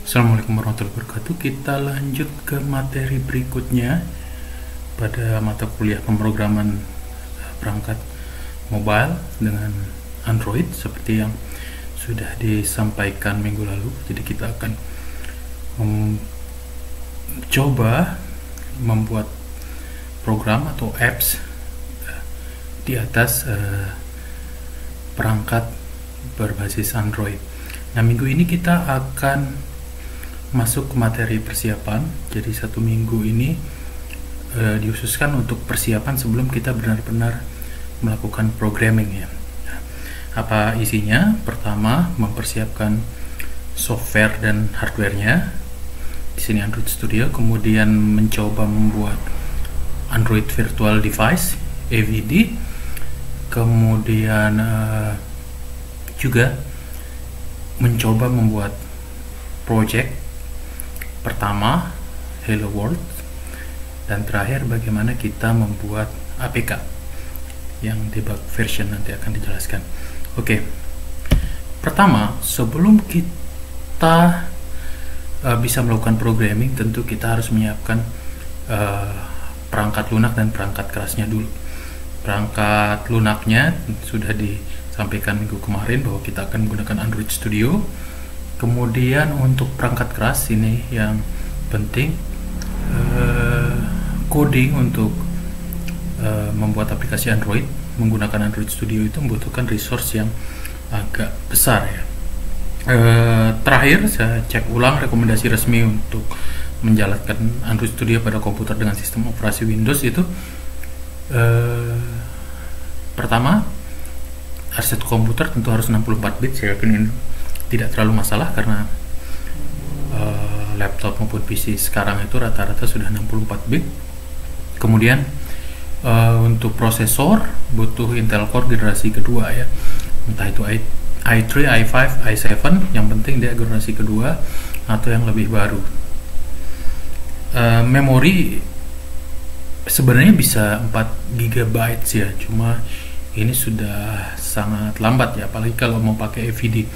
Assalamualaikum warahmatullahi wabarakatuh. Kita lanjut ke materi berikutnya pada mata kuliah pemrograman perangkat mobile dengan Android seperti yang sudah disampaikan minggu lalu. Jadi kita akan coba membuat program atau apps di atas perangkat berbasis Android. Nah, minggu ini kita akan masuk ke materi persiapan. Jadi satu minggu ini dihususkan untuk persiapan sebelum kita benar-benar melakukan programming ya. Apa isinya? Pertama, mempersiapkan software dan hardwarenya. Di sini Android Studio. Kemudian mencoba membuat Android Virtual Device (AVD). Kemudian juga mencoba membuat project pertama Hello World, dan terakhir bagaimana kita membuat APK yang debug version nanti akan dijelaskan. Oke. Pertama, sebelum kita bisa melakukan programming, tentu kita harus menyiapkan perangkat lunak dan perangkat kerasnya dulu. Perangkat lunaknya sudah disampaikan minggu kemarin bahwa kita akan menggunakan Android Studio. Kemudian untuk perangkat keras ini yang penting, coding untuk membuat aplikasi Android menggunakan Android Studio itu membutuhkan resource yang agak besar ya. Terakhir saya cek ulang rekomendasi resmi untuk menjalankan Android Studio pada komputer dengan sistem operasi Windows itu pertama, arsitektur komputer tentu harus 64 bit. Saya yakin ini tidak terlalu masalah karena laptop maupun PC sekarang itu rata-rata sudah 64 bit. Kemudian untuk prosesor butuh Intel Core generasi kedua ya, entah itu i3, i5, i7, yang penting dia generasi kedua atau yang lebih baru. Memori sebenarnya bisa 4 GB ya, cuma ini sudah sangat lambat ya, apalagi kalau mau pakai AVD.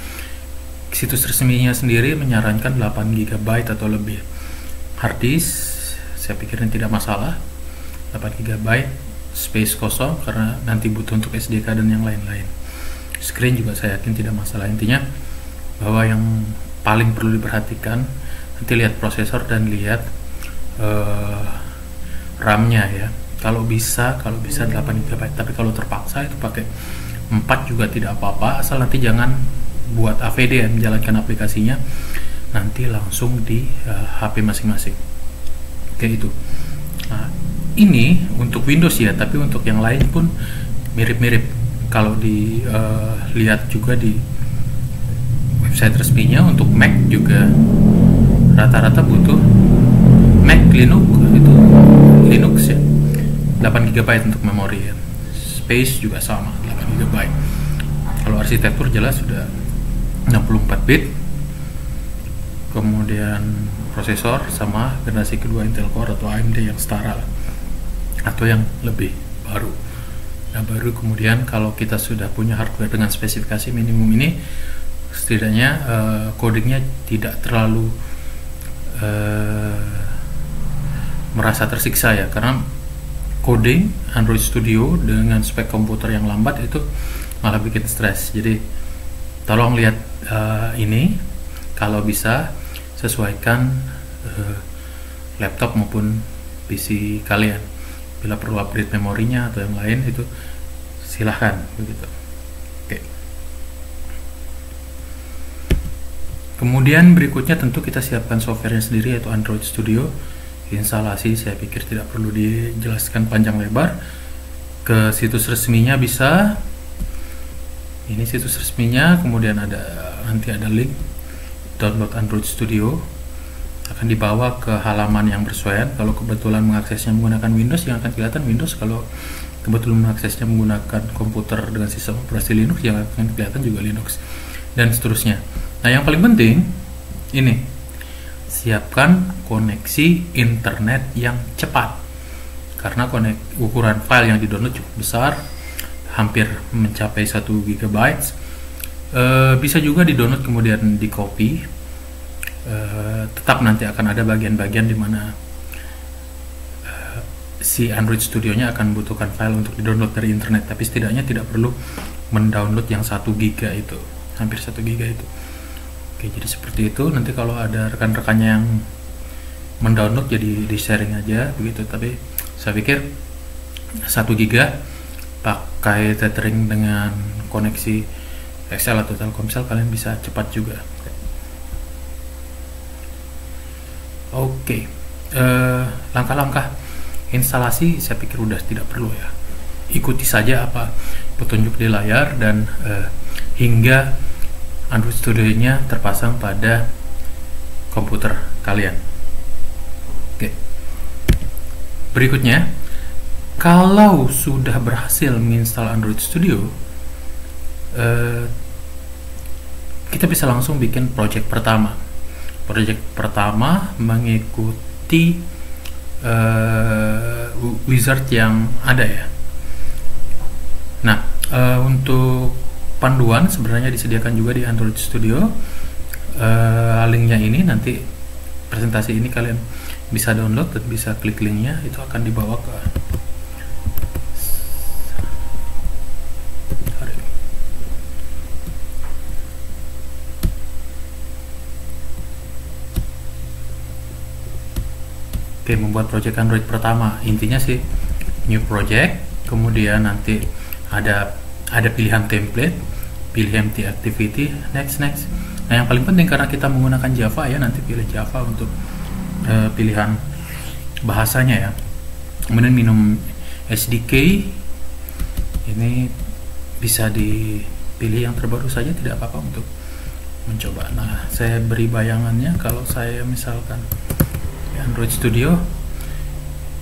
Situs resminya sendiri menyarankan 8 GB atau lebih. Hard disk saya pikir ini tidak masalah, 8 GB, space kosong karena nanti butuh untuk SDK dan yang lain-lain. Screen juga saya yakin tidak masalah. Intinya bahwa yang paling perlu diperhatikan nanti lihat prosesor dan lihat RAM-nya ya. Kalau bisa 8 GB, tapi kalau terpaksa itu pakai 4 juga tidak apa-apa, asal nanti jangan buat AVD ya, menjalankan aplikasinya nanti langsung di HP masing-masing. Oke, itu. Nah, ini untuk Windows ya, tapi untuk yang lain pun mirip-mirip. Kalau dilihat juga di website resminya, untuk Mac juga rata-rata butuh Mac Linux itu Linux ya, 8 GB untuk memori ya. Space juga sama, 8 GB. Kalau arsitektur jelas sudah 64 bit. Kemudian prosesor sama generasi kedua Intel Core atau AMD yang setara lah, atau yang lebih baru. Nah, baru kemudian kalau kita sudah punya hardware dengan spesifikasi minimum ini, setidaknya codingnya tidak terlalu merasa tersiksa ya, karena coding Android Studio dengan spek komputer yang lambat itu malah bikin stres. Jadi tolong lihat ini, kalau bisa sesuaikan laptop maupun PC kalian. Bila perlu upgrade memorinya atau yang lain itu silahkan begitu. Oke. Kemudian berikutnya tentu kita siapkan softwarenya sendiri, yaitu Android Studio. Instalasi saya pikir tidak perlu dijelaskan panjang lebar. Ke situs resminya bisa. Ini situs resminya, kemudian nanti ada link download Android Studio, akan dibawa ke halaman yang bersesuaian. Kalau kebetulan mengaksesnya menggunakan Windows, yang akan kelihatan Windows. Kalau kebetulan mengaksesnya menggunakan komputer dengan sistem operasi Linux, yang akan kelihatan juga Linux, dan seterusnya. Nah, yang paling penting ini, siapkan koneksi internet yang cepat, karena ukuran file yang di-download cukup besar, hampir mencapai 1 GB. Bisa juga di-download kemudian di copy tetap nanti akan ada bagian-bagian di mana si Android Studio-nya akan membutuhkan file untuk di-download dari internet, tapi setidaknya tidak perlu mendownload yang 1 giga itu, hampir 1 giga itu. Oke, jadi seperti itu. Nanti kalau ada rekan-rekannya yang mendownload jadi di-sharing aja begitu, tapi saya pikir 1 giga pakai tethering dengan koneksi XL atau Telkomsel kalian bisa cepat juga. Oke, langkah-langkah instalasi saya pikir udah tidak perlu ya. Ikuti saja apa petunjuk di layar dan hingga Android Studio-nya terpasang pada komputer kalian. Oke. Berikutnya, kalau sudah berhasil menginstal Android Studio, kita bisa langsung bikin project pertama. Project pertama mengikuti wizard yang ada ya. Nah, untuk panduan sebenarnya disediakan juga di Android Studio. Linknya ini nanti presentasi ini kalian bisa download dan bisa klik linknya, itu akan dibawa ke Oke, membuat project Android pertama. Intinya sih new project, kemudian nanti ada pilihan template, pilih empty activity, next. Nah, yang paling penting karena kita menggunakan Java ya, nanti pilih Java untuk pilihan bahasanya ya. Kemudian minum SDK, ini bisa dipilih yang terbaru saja, tidak apa-apa untuk mencoba. Nah, saya beri bayangannya kalau saya misalkan Android Studio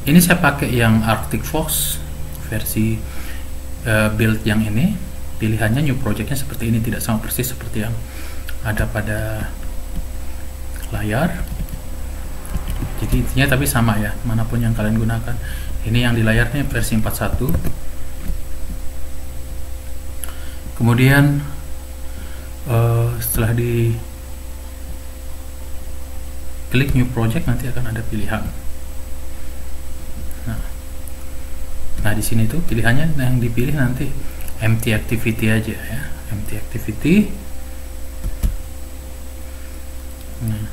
ini saya pakai yang Arctic Fox versi build yang ini. Pilihannya new projectnya seperti ini, tidak sama persis seperti yang ada pada layar. Jadi intinya tapi sama ya, manapun yang kalian gunakan. Ini yang di layarnya versi 41. Kemudian setelah di klik new project nanti akan ada pilihan. Nah di sini tuh pilihannya yang dipilih nanti empty activity aja ya, empty activity. Nah,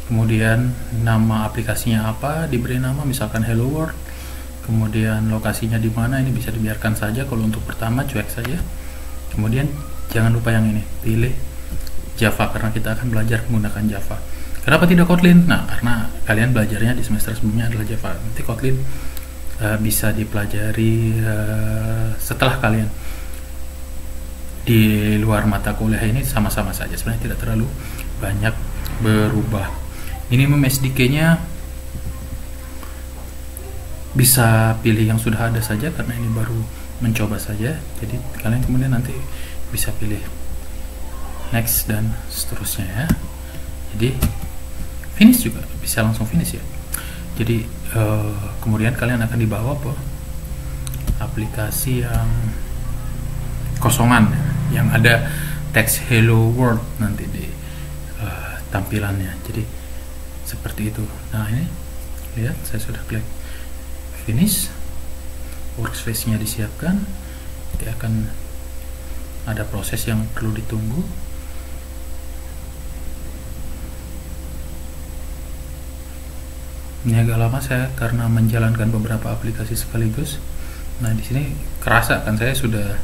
kemudian nama aplikasinya apa, diberi nama misalkan Hello World. Kemudian lokasinya di mana, ini bisa dibiarkan saja. Kalau untuk pertama cuek saja. Kemudian jangan lupa yang ini, pilih Java karena kita akan belajar menggunakan Java. Kenapa tidak Kotlin? Nah, karena kalian belajarnya di semester sebelumnya adalah Java. Nanti Kotlin bisa dipelajari setelah kalian di luar mata kuliah ini, sama-sama saja. Sebenarnya tidak terlalu banyak berubah. Minimum SDK-nya bisa pilih yang sudah ada saja karena ini baru mencoba saja. Jadi kalian kemudian nanti bisa pilih next dan seterusnya ya. Jadi finish juga bisa langsung finish ya. Jadi kemudian kalian akan dibawa ke aplikasi yang kosongan ya, yang ada teks Hello World nanti di tampilannya. Jadi seperti itu. Nah ini lihat, saya sudah klik finish, workspace-nya disiapkan. Nanti akan ada proses yang perlu ditunggu. Ini agak lama saya karena menjalankan beberapa aplikasi sekaligus. Nah di sini kerasa kan saya sudah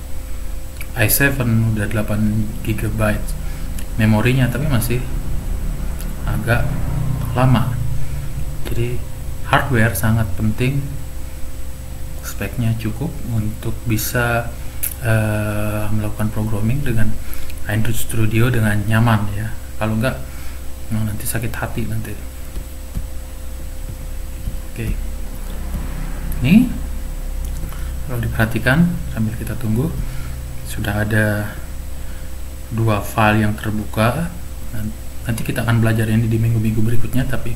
i7 udah 8 GB memorinya, tapi masih agak lama. Jadi hardware sangat penting, speknya cukup untuk bisa melakukan programming dengan Android Studio dengan nyaman ya. Kalau enggak, nanti sakit hati nanti. Oke, ini kalau diperhatikan sambil kita tunggu, sudah ada 2 file yang terbuka. Nanti kita akan belajar ini di minggu-minggu berikutnya, tapi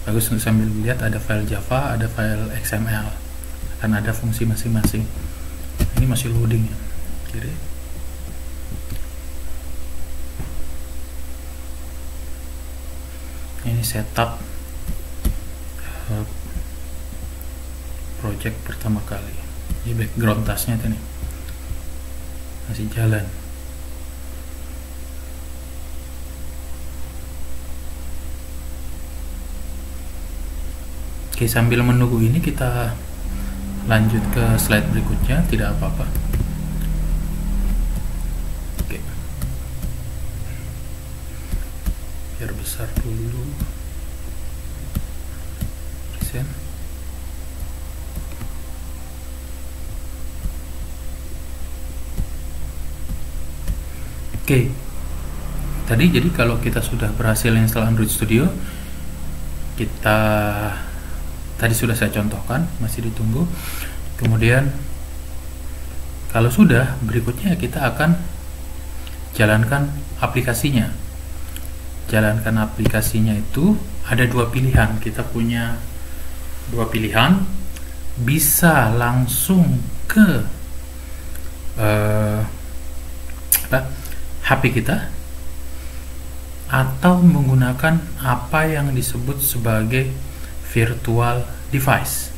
bagus untuk sambil lihat ada file Java, ada file XML, akan ada fungsi masing-masing. Ini masih loading ya. Jadi Ini setup project pertama kali. Ini background tasnya tuh nih masih jalan. Oke, sambil menunggu ini kita lanjut ke slide berikutnya, tidak apa-apa. Oke, biar besar dulu present. Oke, tadi jadi kalau kita sudah berhasil install Android Studio, kita tadi sudah saya contohkan, masih ditunggu. Kemudian kalau sudah, berikutnya kita akan jalankan aplikasinya. Jalankan aplikasinya itu ada dua pilihan. Kita punya dua pilihan, bisa langsung ke HP kita, atau menggunakan apa yang disebut sebagai virtual device.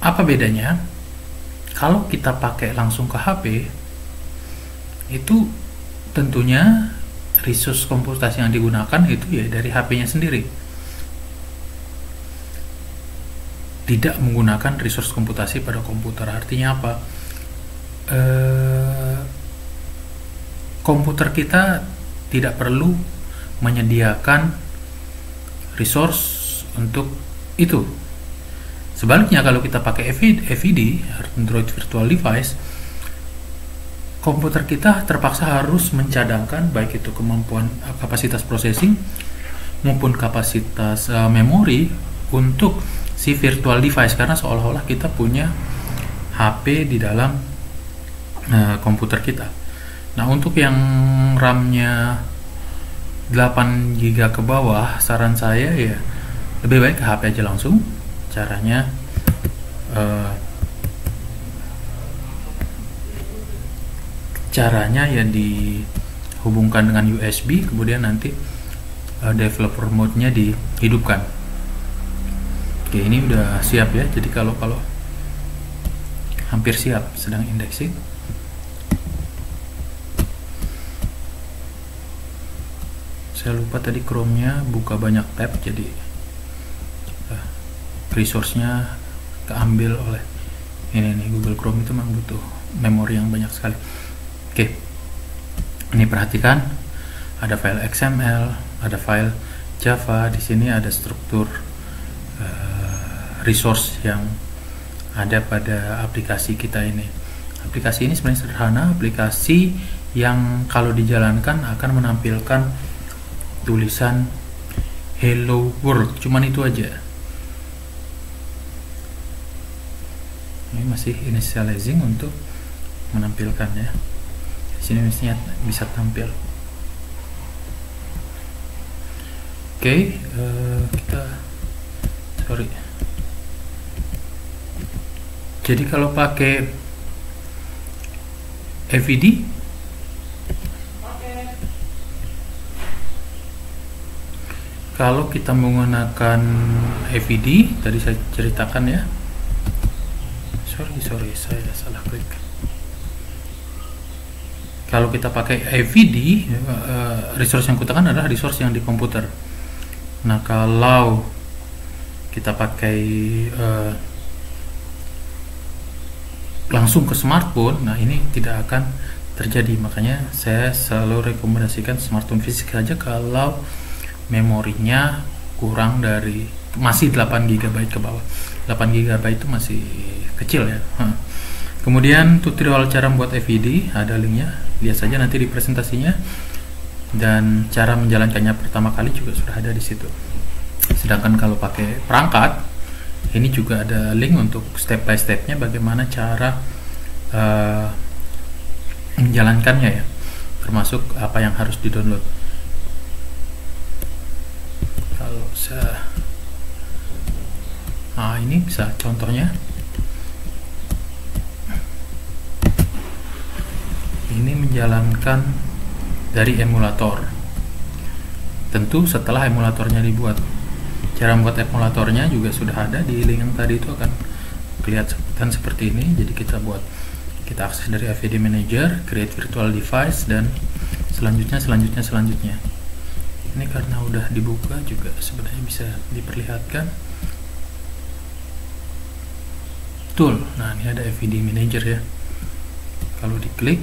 Apa bedanya? Kalau kita pakai langsung ke HP, itu tentunya resource komputasi yang digunakan itu ya dari HP-nya sendiri, tidak menggunakan resource komputasi pada komputer. Artinya apa? Komputer kita tidak perlu menyediakan resource untuk itu. Sebaliknya, kalau kita pakai AVD, Android Virtual Device, komputer kita terpaksa harus mencadangkan baik itu kemampuan kapasitas processing maupun kapasitas memori untuk si virtual device, karena seolah-olah kita punya HP di dalam komputer kita. Nah, untuk yang RAM-nya 8 GB ke bawah, saran saya ya lebih baik ke HP aja langsung. Caranya ya dihubungkan dengan USB, kemudian nanti developer mode-nya dihidupkan. Oke, ini udah siap ya. Jadi kalau hampir siap, sedang indexing. Saya lupa tadi Chrome-nya buka banyak tab, jadi resource-nya keambil oleh ini nih. Google Chrome itu memang butuh memori yang banyak sekali. Oke, ini perhatikan, ada file XML, ada file Java. Di sini ada struktur resource yang ada pada aplikasi kita ini. Aplikasi ini sebenarnya sederhana, aplikasi yang kalau dijalankan akan menampilkan tulisan Hello World, cuman itu aja. Ini masih initializing untuk menampilkan ya. Di sini mestinya bisa tampil. Oke, jadi kalau pakai AVD, kalau kita menggunakan AVD, tadi saya ceritakan ya. Sorry, saya salah klik. Kalau kita pakai AVD, resource yang kutakan adalah resource yang di komputer. Nah, kalau kita pakai langsung ke smartphone, nah ini tidak akan terjadi. Makanya saya selalu rekomendasikan smartphone fisik saja kalau memorinya kurang dari masih 8 GB ke bawah. 8 GB itu masih kecil ya. Kemudian tutorial cara membuat AVD ada linknya, lihat saja nanti di presentasinya, dan cara menjalankannya pertama kali juga sudah ada di situ. Sedangkan kalau pakai perangkat, ini juga ada link untuk step by stepnya bagaimana cara menjalankannya ya, termasuk apa yang harus di-download. Kalau saya ini bisa contohnya. Ini menjalankan dari emulator. tentu setelah emulatornya dibuat. Cara membuat emulatornya juga sudah ada di link yang tadi, itu akan kelihatan seperti ini. Jadi kita akses dari AVD Manager, create virtual device, dan selanjutnya. Ini karena udah dibuka juga sebenarnya bisa diperlihatkan tool. Nah, ini ada AVD Manager ya. Kalau diklik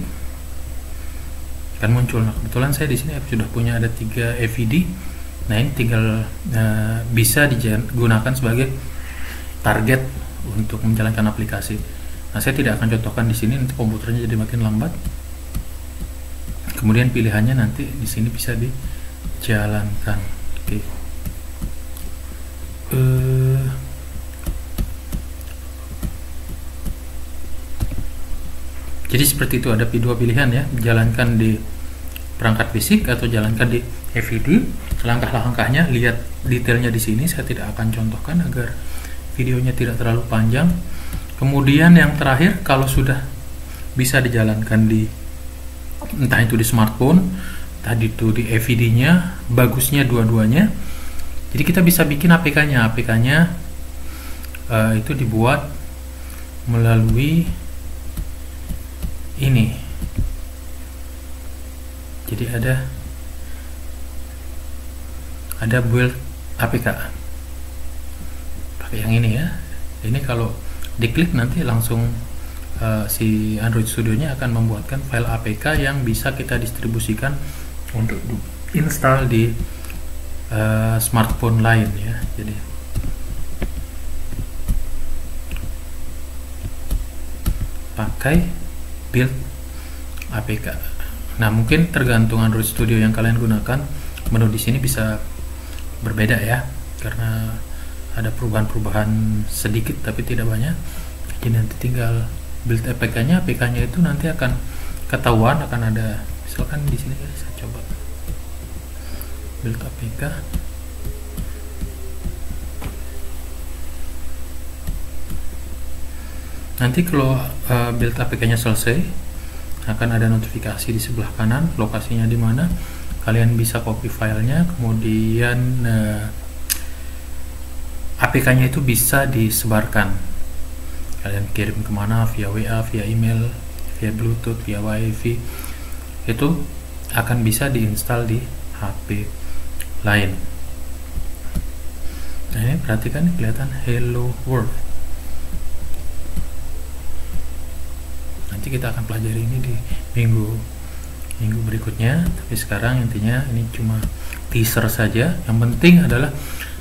akan muncul. Nah, kebetulan saya di sini sudah punya ada 3 AVD. Nah, ini tinggal bisa digunakan sebagai target untuk menjalankan aplikasi. Nah, saya tidak akan contohkan di sini, nanti komputernya jadi makin lambat. Kemudian pilihannya nanti di sini bisa dijalankan. Oke. Jadi seperti itu, ada dua pilihan ya, jalankan di perangkat fisik atau jalankan di AVD. Langkah-langkahnya lihat detailnya di sini, saya tidak akan contohkan agar videonya tidak terlalu panjang. Kemudian yang terakhir, kalau sudah bisa dijalankan di entah itu di smartphone, tadi itu di AVD-nya, bagusnya dua-duanya. Jadi kita bisa bikin APK-nya. APK-nya itu dibuat melalui ini. Jadi ada build APK pakai yang ini ya. Ini kalau diklik nanti langsung si Android Studio-nya akan membuatkan file APK yang bisa kita distribusikan untuk install di smartphone lain ya. Jadi pakai build APK. Nah, mungkin tergantung Android Studio yang kalian gunakan, menu di sini bisa berbeda ya, karena ada perubahan-perubahan sedikit tapi tidak banyak. Jadi nanti tinggal build APK-nya. APK-nya itu nanti akan ketahuan, akan ada, misalkan di sini saya coba build APK. Nanti kalau build APK-nya selesai, akan ada notifikasi di sebelah kanan lokasinya di mana. Kalian bisa copy filenya, kemudian APK-nya itu bisa disebarkan. Kalian kirim kemana, via WA, via email, via Bluetooth, via Wi-Fi, itu akan bisa diinstal di HP lain. Nah, ini perhatikan, kelihatan Hello World. Nanti kita akan pelajari ini di minggu berikutnya, tapi sekarang intinya ini cuma teaser saja. Yang penting adalah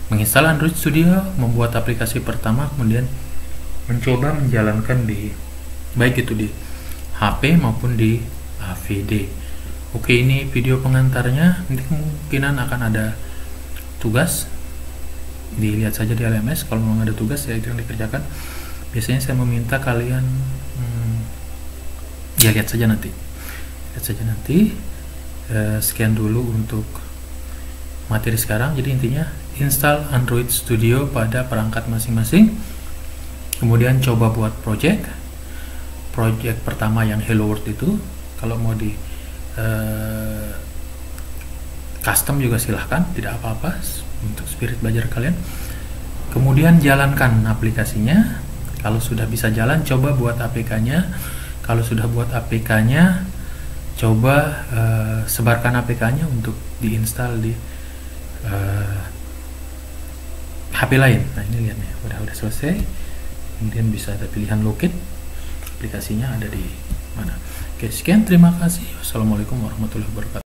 menginstal Android Studio, membuat aplikasi pertama, kemudian mencoba menjalankan di baik itu di HP maupun di AVD. Oke, ini video pengantarnya. Nanti kemungkinan akan ada tugas, dilihat saja di LMS. Kalau memang ada tugas ya itu yang dikerjakan. Biasanya saya meminta kalian ya lihat saja nanti. Sekian dulu untuk materi sekarang. Jadi intinya install Android Studio pada perangkat masing-masing, kemudian coba buat project pertama yang Hello World itu. Kalau mau di custom juga silahkan, tidak apa-apa untuk spirit belajar kalian. Kemudian jalankan aplikasinya. Kalau sudah bisa jalan, coba buat APK-nya. Kalau sudah buat APK-nya, coba sebarkan APK-nya untuk diinstal di HP lain. Nah, ini lihat nih, udah selesai. Kemudian bisa ada pilihan locate, aplikasinya ada di mana. Oke, sekian, terima kasih. Wassalamualaikum warahmatullahi wabarakatuh.